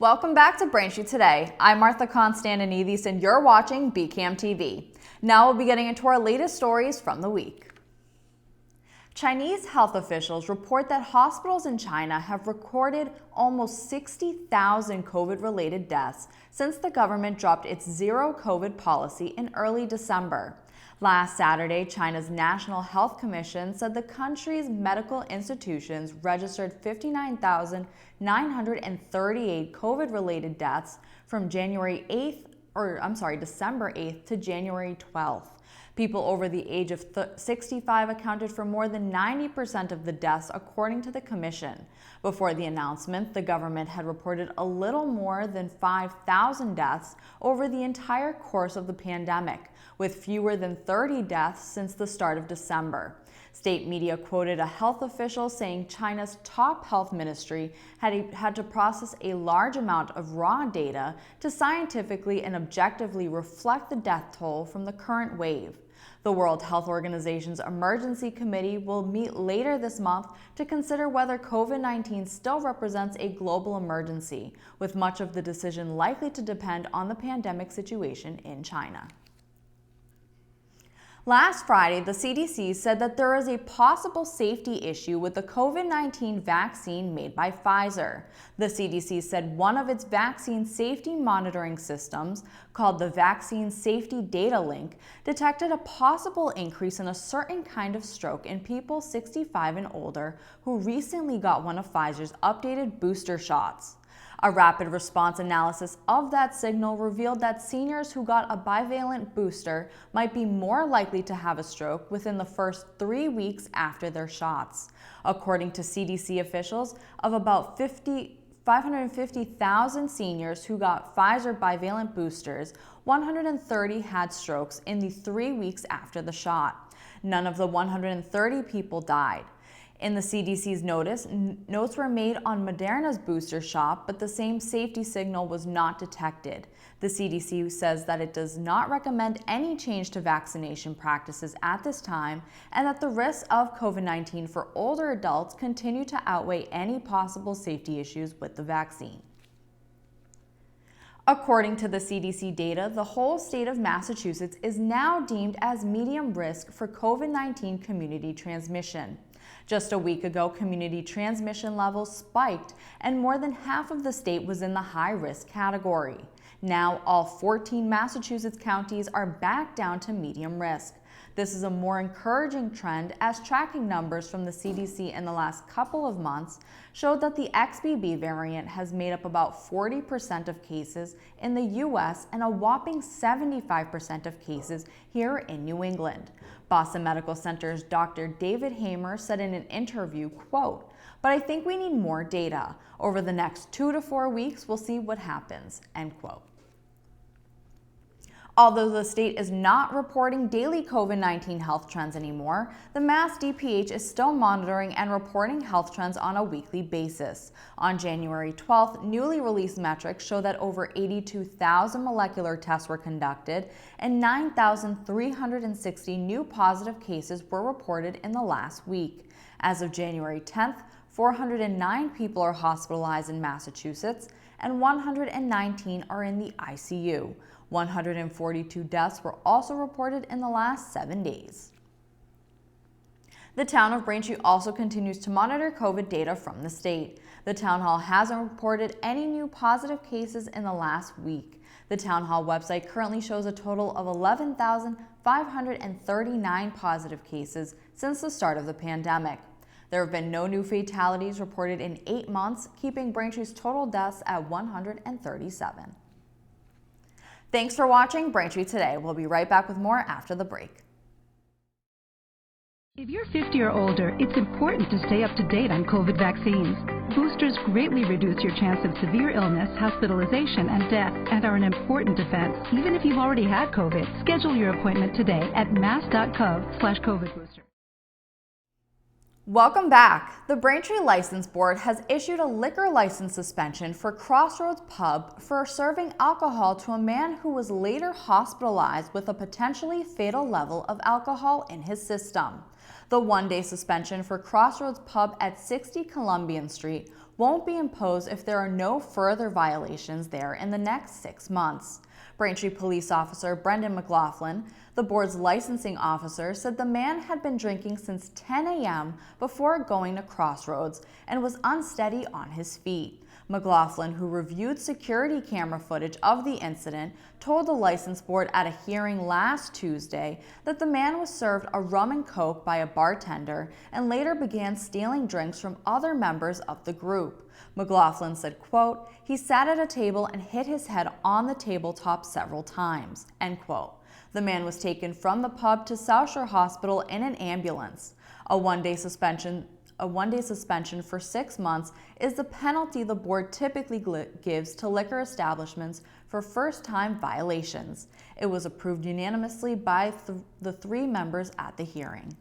Welcome back to Braintree Today. I'm Martha Konstandinidis and you're watching BCAM TV. Now we'll be getting into our latest stories from the week. Chinese health officials report that hospitals in China have recorded almost 60,000 COVID-related deaths since the government dropped its zero COVID policy in early December. Last Saturday, China's National Health Commission said the country's medical institutions registered 59,938 COVID-related deaths from December 8th to January 12th. People over the age of 65 accounted for more than 90% of the deaths, according to the commission. Before the announcement, the government had reported a little more than 5,000 deaths over the entire course of the pandemic, with fewer than 30 deaths since the start of December. State media quoted a health official saying China's top health ministry had to process a large amount of raw data to scientifically and objectively reflect the death toll from the current wave. The World Health Organization's Emergency Committee will meet later this month to consider whether COVID-19 still represents a global emergency, with much of the decision likely to depend on the pandemic situation in China. Last Friday, the CDC said that there is a possible safety issue with the COVID-19 vaccine made by Pfizer. The CDC said one of its vaccine safety monitoring systems, called the Vaccine Safety Data Link, detected a possible increase in a certain kind of stroke in people 65 and older who recently got one of Pfizer's updated booster shots. A rapid response analysis of that signal revealed that seniors who got a bivalent booster might be more likely to have a stroke within the first 3 weeks after their shots. According to CDC officials, of about 550,000 seniors who got Pfizer bivalent boosters, 130 had strokes in the 3 weeks after the shot. None of the 130 people died. In the CDC's notes were made on Moderna's booster shot, but the same safety signal was not detected. The CDC says that it does not recommend any change to vaccination practices at this time, and that the risks of COVID-19 for older adults continue to outweigh any possible safety issues with the vaccine. According to the CDC data, the whole state of Massachusetts is now deemed as medium risk for COVID-19 community transmission. Just a week ago, community transmission levels spiked, and more than half of the state was in the high-risk category. Now, all 14 Massachusetts counties are back down to medium risk. This is a more encouraging trend, as tracking numbers from the CDC in the last couple of months showed that the XBB variant has made up about 40% of cases in the U.S. and a whopping 75% of cases here in New England. Boston Medical Center's Dr. David Hamer said in an interview, quote, "But I think we need more data. Over the next 2 to 4 weeks, we'll see what happens," end quote. Although the state is not reporting daily COVID-19 health trends anymore, the Mass DPH is still monitoring and reporting health trends on a weekly basis. On January 12th, newly released metrics show that over 82,000 molecular tests were conducted and 9,360 new positive cases were reported in the last week. As of January 10th, 409 people are hospitalized in Massachusetts and 119 are in the ICU. 142 deaths were also reported in the last 7 days. The town of Braintree also continues to monitor COVID data from the state. The town hall hasn't reported any new positive cases in the last week. The town hall website currently shows a total of 11,539 positive cases since the start of the pandemic. There have been no new fatalities reported in 8 months, keeping Braintree's total deaths at 137. Thanks for watching Braintree Today. We'll be right back with more after the break. If you're 50 or older, it's important to stay up to date on COVID vaccines. Boosters greatly reduce your chance of severe illness, hospitalization, and death, and are an important defense, even if you've already had COVID. Schedule your appointment today at mass.gov/COVID booster. Welcome back. The Braintree License Board has issued a liquor license suspension for Crossroads Pub for serving alcohol to a man who was later hospitalized with a potentially fatal level of alcohol in his system. The one-day suspension for Crossroads Pub at 60 Columbian Street won't be imposed if there are no further violations there in the next 6 months. Braintree Police Officer Brendan McLaughlin, the board's licensing officer, said the man had been drinking since 10 a.m. before going to Crossroads and was unsteady on his feet. McLaughlin, who reviewed security camera footage of the incident, told the license board at a hearing last Tuesday that the man was served a rum and coke by a bartender and later began stealing drinks from other members of the group. McLaughlin said, quote, "He sat at a table and hit his head on the tabletop several times," end quote. The man was taken from the pub to South Shore Hospital in an ambulance. A one-day suspension for 6 months is the penalty the board typically gives to liquor establishments for first-time violations. It was approved unanimously by the 3 members at the hearing.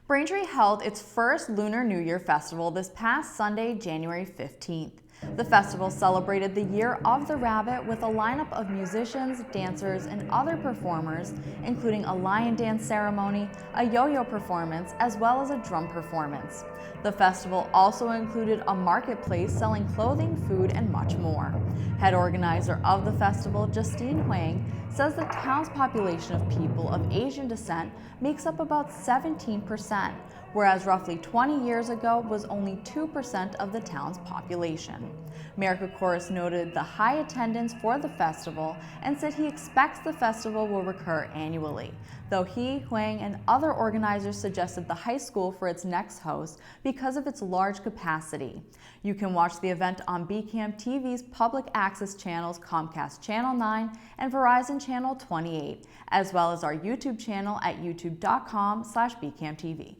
Braintree held its first Lunar New Year festival this past Sunday, January 15th. The festival celebrated the Year of the Rabbit with a lineup of musicians, dancers, and other performers, including a lion dance ceremony, a yo-yo performance, as well as a drum performance. The festival also included a marketplace selling clothing, food, and much more. Head organizer of the festival, Justine Huang, says the town's population of people of Asian descent makes up about 17%, whereas roughly 20 years ago was only 2% of the town's population. Mayor Kokoris noted the high attendance for the festival and said he expects the festival will recur annually, though he, Huang, and other organizers suggested the high school for its next host because of its large capacity. You can watch the event on BCAM TV's public access channels Comcast Channel 9 and Verizon Channel 28, as well as our YouTube channel at youtube.com/BCAMTV.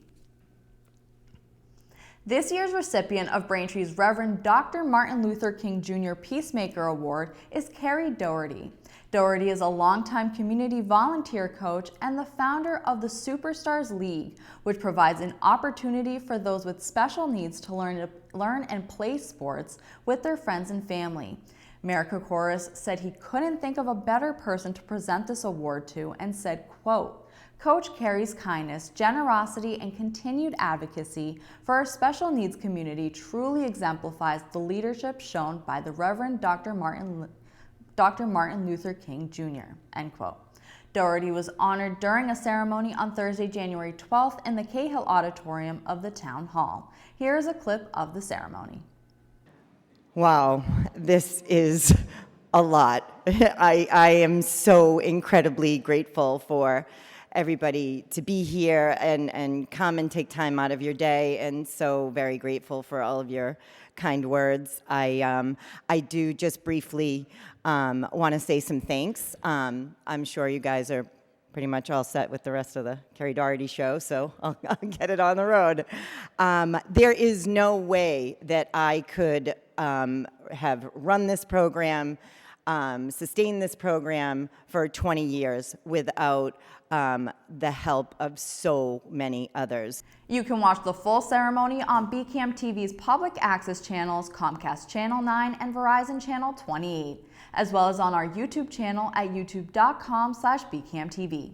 This year's recipient of Braintree's Reverend Dr. Martin Luther King Jr. Peacemaker Award is Carrie Doherty. Doherty is a longtime community volunteer coach and the founder of the Superstars League, which provides an opportunity for those with special needs to learn and play sports with their friends and family. Mayor Kokoris said he couldn't think of a better person to present this award to and said, quote, "Coach Carrie's kindness, generosity, and continued advocacy for our special needs community truly exemplifies the leadership shown by the Reverend Dr. Martin Luther King Jr., end quote. Doherty was honored during a ceremony on Thursday, January 12th in the Cahill Auditorium of the Town Hall. Here is a clip of the ceremony. Wow, this is a lot. I am so incredibly grateful for everybody to be here and come and take time out of your day, and so very grateful for all of your kind words. I do just briefly want to say some thanks. I'm sure you guys are pretty much all set with the rest of the Carrie Doherty show, so I'll get it on the road. There is no way that I could have run this program, sustained this program for 20 years without the help of so many others. You can watch the full ceremony on BCAM TV's public access channels, Comcast Channel 9 and Verizon Channel 28, as well as on our YouTube channel at youtube.com/BCAMTV.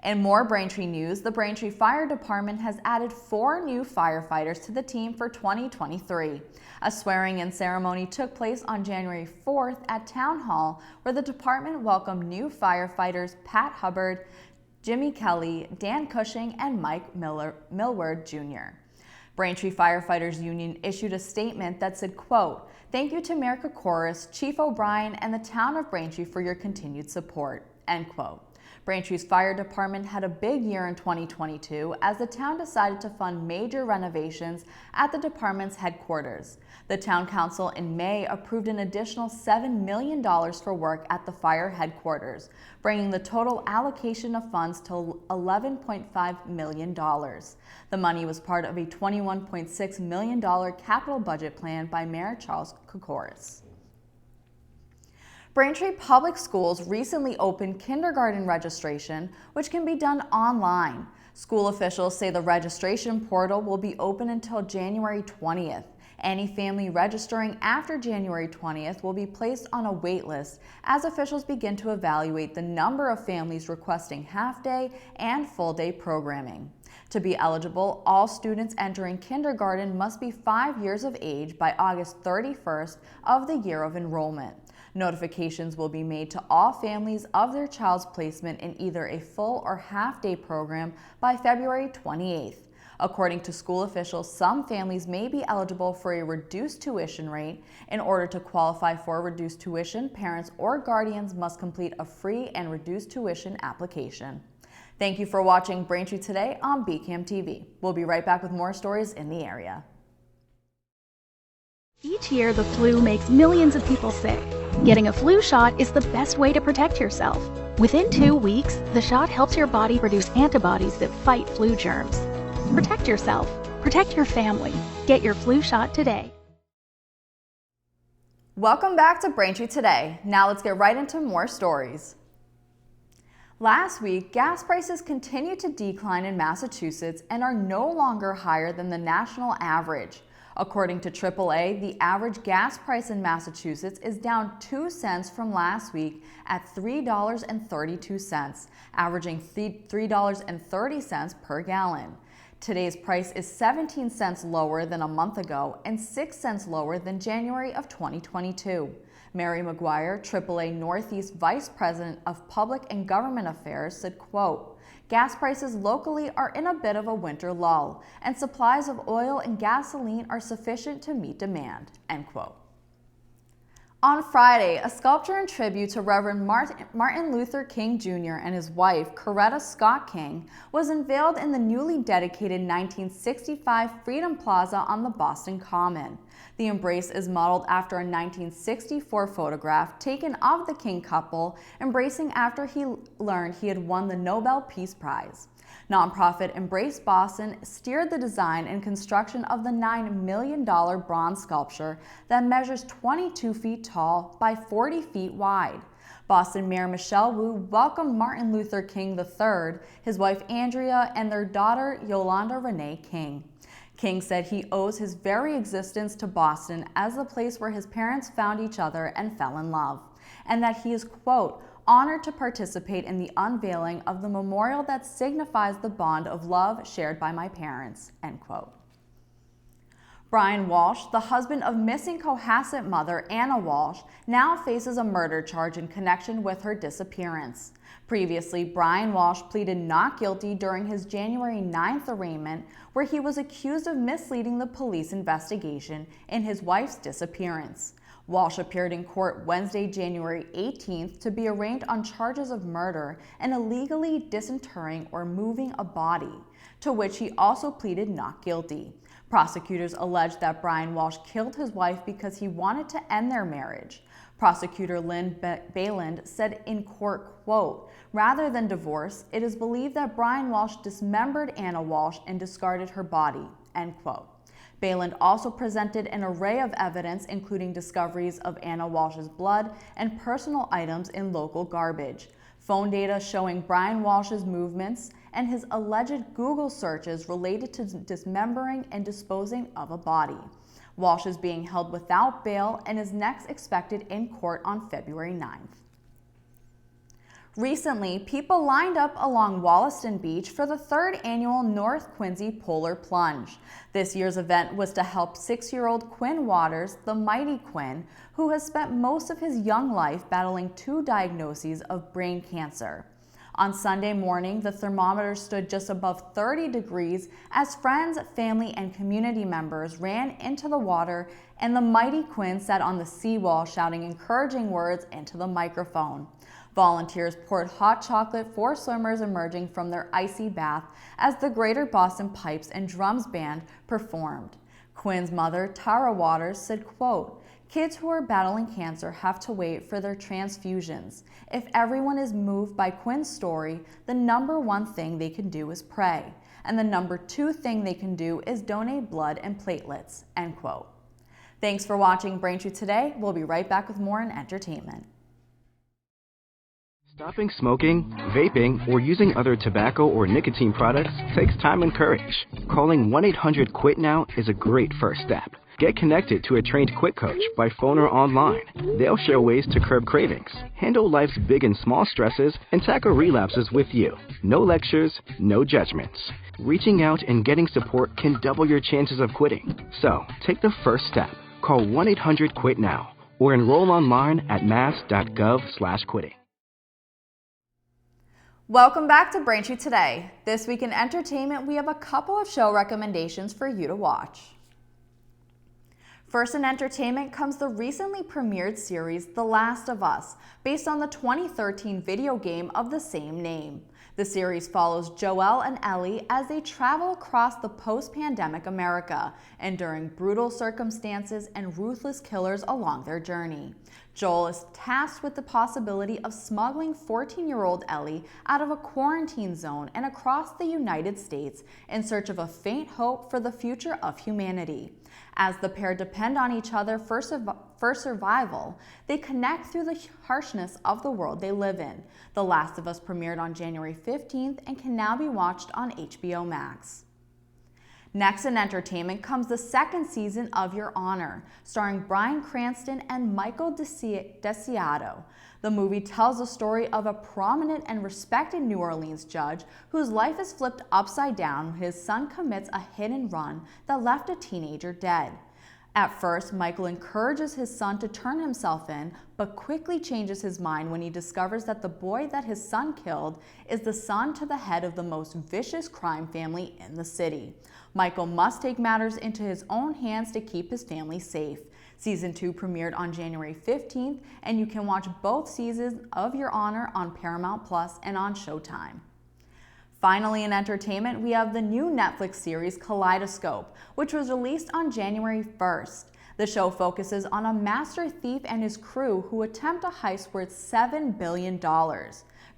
In more Braintree news, the Braintree Fire Department has added 4 new firefighters to the team for 2023. A swearing-in ceremony took place on January 4th at Town Hall, where the department welcomed new firefighters Pat Hubbard, Jimmy Kelly, Dan Cushing, and Mike Millward Jr. Braintree Firefighters Union issued a statement that said, quote, "Thank you to Mayor Kokoris, Chief O'Brien, and the town of Braintree for your continued support," end quote. Braintree's fire department had a big year in 2022 as the town decided to fund major renovations at the department's headquarters. The town council in May approved an additional $7 million for work at the fire headquarters, bringing the total allocation of funds to $11.5 million. The money was part of a $21.6 million capital budget plan by Mayor Charles Kokoris. Braintree Public Schools recently opened kindergarten registration, which can be done online. School officials say the registration portal will be open until January 20th. Any family registering after January 20th will be placed on a wait list as officials begin to evaluate the number of families requesting half-day and full-day programming. To be eligible, all students entering kindergarten must be 5 years of age by August 31st of the year of enrollment. Notifications will be made to all families of their child's placement in either a full or half-day program by February 28th. According to school officials, some families may be eligible for a reduced tuition rate. In order to qualify for reduced tuition, parents or guardians must complete a free and reduced tuition application. Thank you for watching Braintree Today on BCAM TV. We'll be right back with more stories in the area. Each year, the flu makes millions of people sick. Getting a flu shot is the best way to protect yourself. Within 2 weeks, the shot helps your body produce antibodies that fight flu germs. Protect yourself. Protect your family. Get your flu shot today. Welcome back to Braintree Today. Now let's get right into more stories. Last week, gas prices continued to decline in Massachusetts and are no longer higher than the national average. According to AAA, the average gas price in Massachusetts is down 2 cents from last week at $3.32, averaging $3.30 per gallon. Today's price is 17 cents lower than a month ago and 6 cents lower than January of 2022. Mary McGuire, AAA Northeast Vice President of Public and Government Affairs, said, quote, "Gas prices locally are in a bit of a winter lull, and supplies of oil and gasoline are sufficient to meet demand," end quote. On Friday, a sculpture in tribute to Reverend Martin Luther King Jr. and his wife, Coretta Scott King, was unveiled in the newly dedicated 1965 Freedom Plaza on the Boston Common. The embrace is modeled after a 1964 photograph taken of the King couple embracing after he learned he had won the Nobel Peace Prize. Nonprofit Embrace Boston steered the design and construction of the $9 million bronze sculpture that measures 22 feet tall by 40 feet wide. Boston Mayor Michelle Wu welcomed Martin Luther King III, his wife Andrea, and their daughter Yolanda Renee King. King said he owes his very existence to Boston as the place where his parents found each other and fell in love, and that he is, quote, "honored to participate in the unveiling of the memorial that signifies the bond of love shared by my parents," end quote. Brian Walsh, the husband of missing Cohasset mother Anna Walsh, now faces a murder charge in connection with her disappearance. Previously, Brian Walsh pleaded not guilty during his January 9th arraignment, where he was accused of misleading the police investigation in his wife's disappearance. Walsh appeared in court Wednesday, January 18th to be arraigned on charges of murder and illegally disinterring or moving a body, to which he also pleaded not guilty. Prosecutors alleged that Brian Walsh killed his wife because he wanted to end their marriage. Prosecutor Lynn Bayland said in court, quote, "Rather than divorce, it is believed that Brian Walsh dismembered Anna Walsh and discarded her body," end quote. Bayland also presented an array of evidence, including discoveries of Anna Walsh's blood and personal items in local garbage, phone data showing Brian Walsh's movements, and his alleged Google searches related to dismembering and disposing of a body. Walsh is being held without bail and is next expected in court on February 9th. Recently, people lined up along Wollaston Beach for the 3rd annual North Quincy Polar Plunge. This year's event was to help 6-year-old Quinn Waters, the mighty Quinn, who has spent most of his young life battling 2 diagnoses of brain cancer. On Sunday morning, the thermometer stood just above 30 degrees as friends, family, and community members ran into the water, and the mighty Quinn sat on the seawall shouting encouraging words into the microphone. Volunteers poured hot chocolate for swimmers emerging from their icy bath as the Greater Boston Pipes and Drums Band performed. Quinn's mother, Tara Waters, said, quote, "Kids who are battling cancer have to wait for their transfusions. If everyone is moved by Quinn's story, the number one thing they can do is pray. And the number 2 thing they can do is donate blood and platelets," end quote. Thanks for watching Braintree Today. We'll be right back with more in entertainment. Stopping smoking, vaping, or using other tobacco or nicotine products takes time and courage. Calling 1-800-QUIT-NOW is a great first step. Get connected to a trained Quit coach by phone or online. They'll share ways to curb cravings, handle life's big and small stresses, and tackle relapses with you. No lectures, no judgments. Reaching out and getting support can double your chances of quitting. So, take the first step. Call 1-800-QUIT-NOW or enroll online at mass.gov/quitting. Welcome back to Braintree Today. This week in entertainment, we have a couple of show recommendations for you to watch. First in entertainment comes the recently premiered series The Last of Us, based on the 2013 video game of the same name. The series follows Joel and Ellie as they travel across the post-pandemic America, enduring brutal circumstances and ruthless killers along their journey. Joel is tasked with the possibility of smuggling 14-year-old Ellie out of a quarantine zone and across the United States in search of a faint hope for the future of humanity. As the pair depend on each other for survival, they connect through the harshness of the world they live in. The Last of Us premiered on January 15th and can now be watched on HBO Max. Next in entertainment comes the second season of Your Honor, starring Bryan Cranston and Michael Desiato. The movie tells the story of a prominent and respected New Orleans judge whose life is flipped upside down when his son commits a hit and run that left a teenager dead. At first, Michael encourages his son to turn himself in, but quickly changes his mind when he discovers that the boy that his son killed is the son to the head of the most vicious crime family in the city. Michael must take matters into his own hands to keep his family safe. Season 2 premiered on January 15th, and you can watch both seasons of Your Honor on Paramount Plus and on Showtime. Finally, in entertainment, we have the new Netflix series Kaleidoscope, which was released on January 1st. The show focuses on a master thief and his crew who attempt a heist worth $7 billion.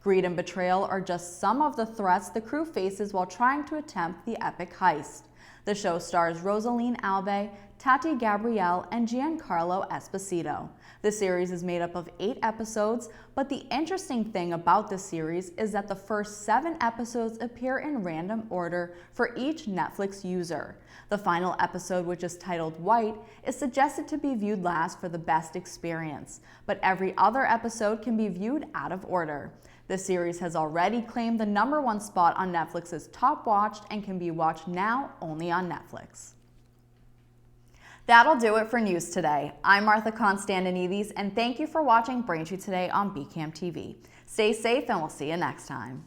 Greed and betrayal are just some of the threats the crew faces while trying to attempt the epic heist. The show stars Rosaline Albe, Tati Gabrielle, and Giancarlo Esposito. The series is made up of 8 episodes, but the interesting thing about this series is that the first 7 episodes appear in random order for each Netflix user. The final episode, which is titled White, is suggested to be viewed last for the best experience, but every other episode can be viewed out of order. The series has already claimed the #1 spot on Netflix's top watched and can be watched now only on Netflix. That'll do it for news today. I'm Martha Konstandinidis, and thank you for watching Braintree Today on BCAM TV. Stay safe, and we'll see you next time.